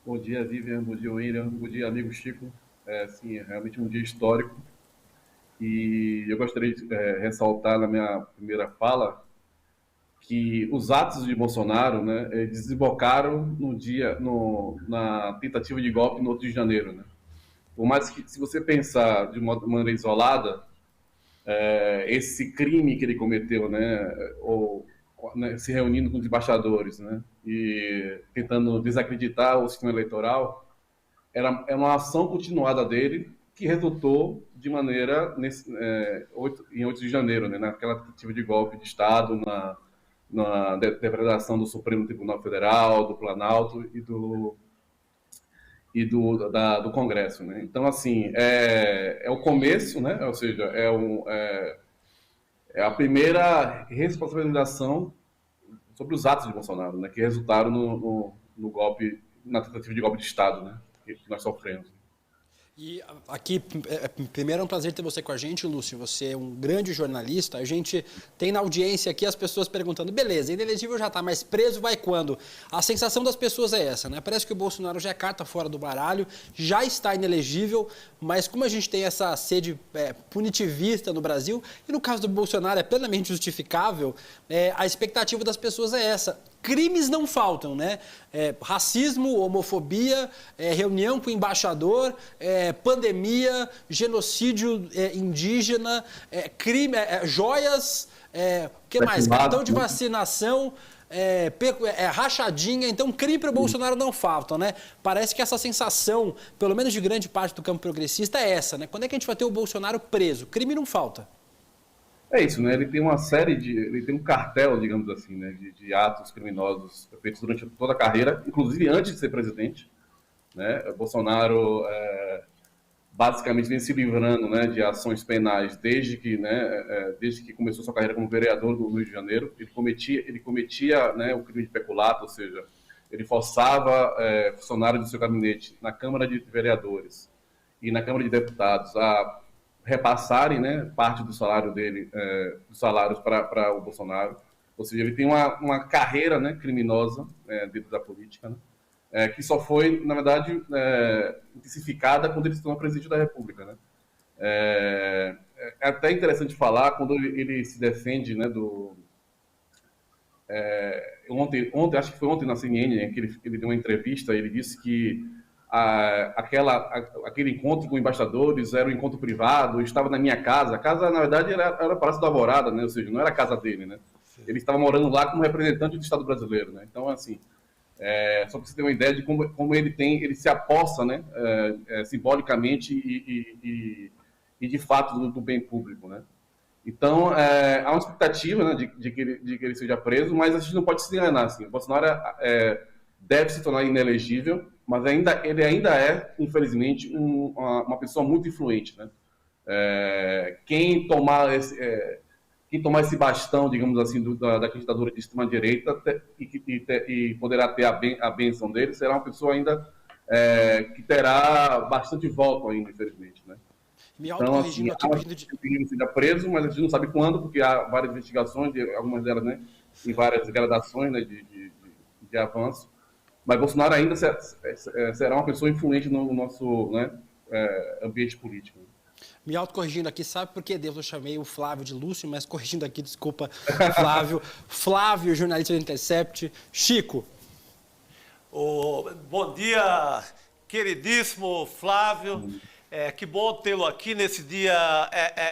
Bom dia, Vivian. Bom dia, William. Bom dia, amigo Chico. Sim, é realmente um dia histórico. E eu gostaria de ressaltar na minha primeira fala que os atos de Bolsonaro, né, desembocaram no dia, na tentativa de golpe no 8 de janeiro, né? Por mais que, se você pensar de uma maneira isolada, esse crime que ele cometeu, né, se reunindo com os embaixadores, né, e tentando desacreditar o sistema eleitoral, era uma ação continuada dele que resultou de maneira em 8 de janeiro, né, naquela tentativa de golpe de Estado, na depredação do Supremo Tribunal Federal, do Planalto do Congresso. Né? Então, assim, é o começo, né? Ou seja, é a primeira responsabilização sobre os atos de Bolsonaro, né? Que resultaram no golpe, na tentativa de golpe de Estado, né? Que nós sofremos. E aqui, primeiro é um prazer ter você com a gente, Lúcio. Você é um grande jornalista. A gente tem na audiência aqui as pessoas perguntando, beleza, inelegível já está, mas preso vai quando? A sensação das pessoas é essa, né? Parece que o Bolsonaro já é carta fora do baralho, já está inelegível, mas como a gente tem essa sede punitivista no Brasil, e no caso do Bolsonaro é plenamente justificável, a expectativa das pessoas é essa. Crimes não faltam, né? Racismo, homofobia, reunião com o embaixador, pandemia, genocídio indígena, crime, joias, o que mais? Cartão de vacinação, rachadinha. Então, crime para o Bolsonaro não falta, né? Parece que essa sensação, pelo menos de grande parte do campo progressista, é essa, né? Quando é que a gente vai ter o Bolsonaro preso? Crime não falta. É isso, né? Ele tem uma série ele tem um cartel, digamos assim, né? De atos criminosos feitos durante toda a carreira, inclusive antes de ser presidente, né? Bolsonaro basicamente vem se livrando, né, de ações penais desde que começou sua carreira como vereador do Rio de Janeiro. Ele cometia, né, o crime de peculato, ou seja, ele forçava funcionários do seu gabinete na Câmara de Vereadores e na Câmara de Deputados a repassarem, né, parte do salário dele, dos salários para o Bolsonaro. Ou seja, ele tem uma carreira, né, criminosa dentro da política, né, que só foi, na verdade, intensificada quando ele se tornou presidente da República. Né? É até interessante falar quando ele se defende, né, ontem, acho que foi ontem na CNN, né, que ele deu uma entrevista, ele disse que aquele encontro com embaixadores era um encontro privado, estava na minha casa. A casa, na verdade, era o Palácio da Alvorada, né? Ou seja, não era a casa dele, né? Ele estava morando lá como representante do Estado brasileiro, né? Então, assim, só para você ter uma ideia de como ele se aposta, né? Simbolicamente e de fato do bem público, né? Então, há uma expectativa, né, de que ele seja preso, mas a gente não pode se enganar. Assim. O Bolsonaro deve se tornar inelegível, mas ele ainda é, infelizmente, uma pessoa muito influente. Né? Quem tomar esse bastão, digamos assim, da candidatura de extrema-direita e poderá ter a bênção dele, será uma pessoa ainda que terá bastante voto ainda, infelizmente. Né? Me Então, assim, autocorrigindo aqui, corrigindo de... ele seja preso, mas a gente não sabe quando, porque há várias investigações, algumas delas, né, em várias gradações, né, de avanço. Mas Bolsonaro ainda será uma pessoa influente no nosso, né, ambiente político. Me autocorrigindo aqui, sabe por que Deus eu chamei o Flávio de Lúcio, mas corrigindo aqui, desculpa, Flávio. Flávio, jornalista do Intercept. Chico. Bom dia, queridíssimo Flávio. Que bom tê-lo aqui nesse dia.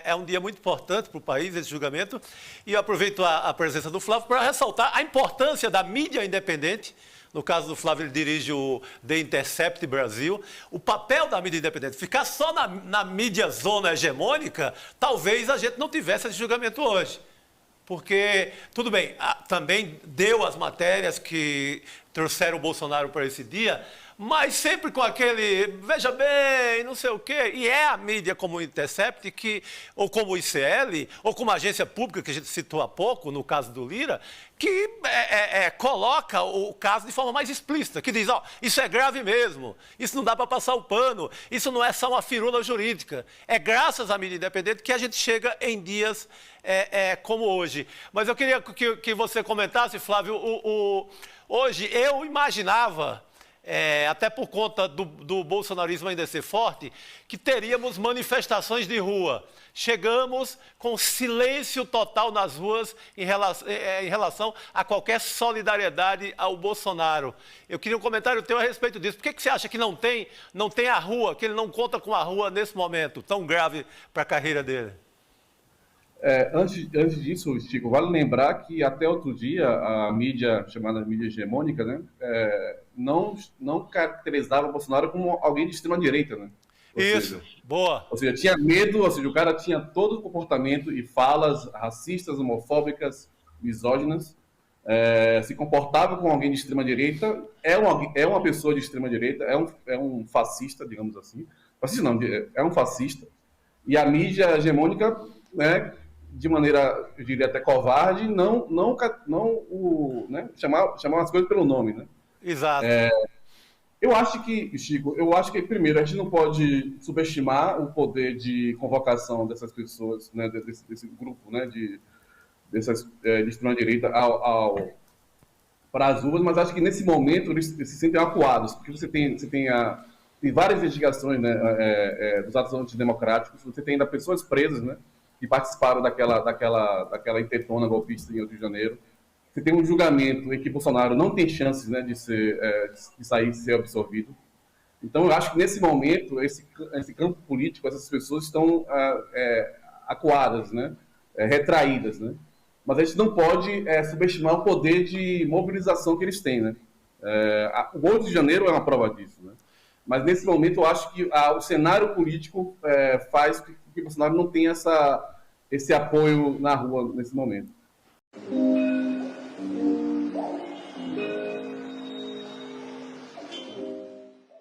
É um dia muito importante para o país, esse julgamento. E eu aproveito a presença do Flávio para ressaltar a importância da mídia independente. No caso do Flávio, ele dirige o The Intercept Brasil. O papel da mídia independente, ficar só na mídia zona hegemônica, talvez a gente não tivesse esse julgamento hoje. Porque, tudo bem, também deu as matérias que trouxeram o Bolsonaro para esse dia, mas sempre com aquele, veja bem, não sei o quê. E é a mídia como o Intercept, ou como o ICL, ou como a agência pública que a gente citou há pouco, no caso do Lira, que coloca o caso de forma mais explícita, que diz, isso é grave mesmo, isso não dá para passar o pano, isso não é só uma firula jurídica. É graças à mídia independente que a gente chega em dias como hoje. Mas eu queria que você comentasse, Flávio, hoje eu imaginava até por conta do bolsonarismo ainda ser forte, que teríamos manifestações de rua. Chegamos com silêncio total nas ruas em relação a qualquer solidariedade ao Bolsonaro. Eu queria um comentário teu a respeito disso. Por que você acha que não tem a rua, que ele não conta com a rua nesse momento tão grave para a carreira dele? Antes disso, Chico, vale lembrar que até outro dia a mídia, chamada mídia hegemônica, né, não caracterizava o Bolsonaro como alguém de extrema-direita, né? Isso, boa. Ou seja, tinha medo, ou seja, o cara tinha todo o comportamento e falas racistas, homofóbicas, misóginas, se comportava como alguém de extrema-direita, é uma pessoa de extrema-direita, é um fascista, digamos assim. Fascista não, é um fascista. E a mídia hegemônica, né, de maneira, eu diria até covarde, não chamar as coisas pelo nome, né? Exato. Eu acho que, Chico, primeiro, a gente não pode subestimar o poder de convocação dessas pessoas, né, desse grupo, né, de extrema-direita para as ruas, mas acho que nesse momento eles se sentem acuados, porque você tem várias investigações, né, dos atos antidemocráticos, você tem ainda pessoas presas, né, que participaram daquela intentona golpista em Rio de Janeiro. Você tem um julgamento em que Bolsonaro não tem chances, né, de sair e ser absorvido. Então, eu acho que nesse momento, esse campo político, essas pessoas estão acuadas, né, retraídas, né? Mas a gente não pode subestimar o poder de mobilização que eles têm, né? O 8 de janeiro é uma prova disso, né? Mas nesse momento eu acho que o cenário político faz com que o Bolsonaro não tenha esse apoio na rua nesse momento.